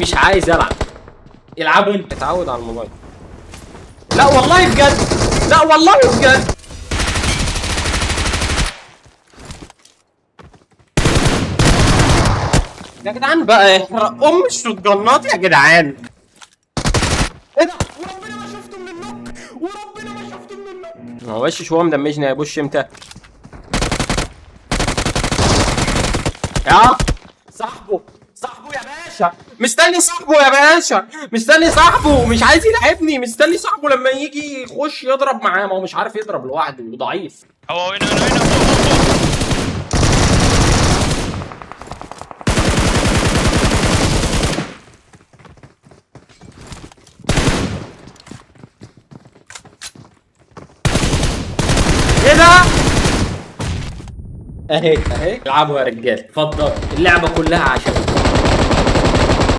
مش عايز العب. العبوا انت، اتعود على الموبايل. لا والله بجد، لا والله بجد. يا جدعان بقى يحرق ام الشوتجنات يا جدعان. ايه ده؟ وربنا ما شفته من النوك، وربنا ما شفته من النوك. ما هو وش شو مدمجنا يا بوش امتى؟ يا صاحبه، صاحبه يا باشا، مستني صاحبه يا باشا، مستني صاحبه، مش عايز يلعبني، مستني صاحبه لما يجي يخش يضرب معاه، ما هو مش عارف يضرب لوحده ضعيف. هو هنا فوق. ايه ده؟ اهي اهي، العبوا يا رجاله، اتفضل، اللعبه كلها عشان